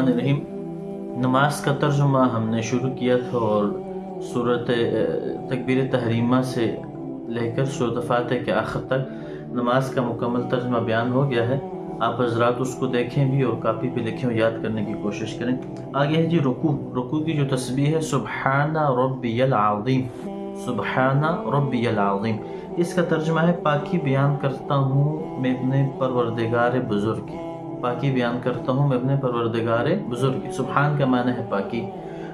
बिस्मिल्लाहिर्रहमानिर्रहीम। नमाज का तर्जुमा हमने शुरू किया था और सूरत तकबीर तहरीमा से लेकर सूरत फातिहा के आखिर तक नमाज का मुकम्मल तर्जुमा बयान हो गया है। आप हजरात उसको देखें भी और कापी पे लिखें और याद करने की कोशिश करें। आगे है जी रुकू की जो तस्बीह है सुब्हाना रब्बियल आज़ीम, सुब्हाना रब्बियल आज़ीम। इसका तर्जुमा है पाकी बयान करता हूँ मैं अपने परवरदिगार बुजुर्ग की, पाकी बयान करता हूँ मैं अपने परवरदिगार बुजुर्ग की। सुब्हान का माना है पाकी।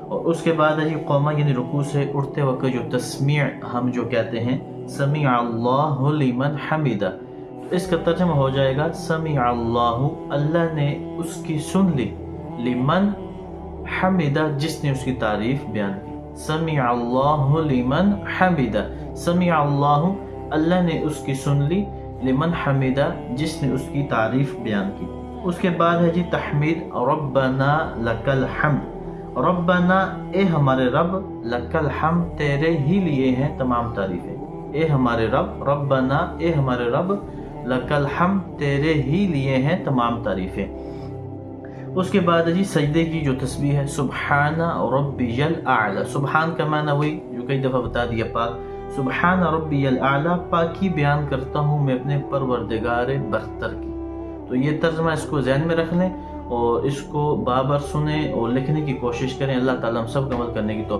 और उसके बाद है जी क़ौमा यानी रुकू से उठते वक्त जो तस्मीअ हम जो कहते हैं समी अल्लाहु लिमन हमीदा, इसका तर्जुमा हो जाएगा समी अल्लाहु, अल्लाह ने उसकी सुन ली, लिमन हमीदा जिसने उसकी तारीफ बयान की। समी अल्लाहु लिमन हमीदा, समी अल्लाहु अल्लाह ने उसकी सुन ली, लिमन हमीदा जिसने उसकी तारीफ बयान की। उसके बाद है जी तहमीद रब्बना लकल हम्द, रब्बना ए हमारे रब, लकल हम तेरे ही लिए हैं तमाम तारीफें। ए हमारे रब, रब्बना ए हमारे रब, लकल हम तेरे ही लिए हैं तमाम तारीफें। उसके बाद है जी सजदे की जो तस्बीह है सुब्हाना रब्बियल आला, सुब्हान का माना वही जो कई दफ़ा बता दिया पाक। सुब्हाना रब्बियल आला, पाकी बयान करता हूँ मैं अपने परवरदिगार बरतर की। तो ये तर्जुमा इसको ज़हन में रख लें और इसको बाबर सुने और लिखने की कोशिश करें। अल्लाह ताला हम सब को अमल करने की तौफीक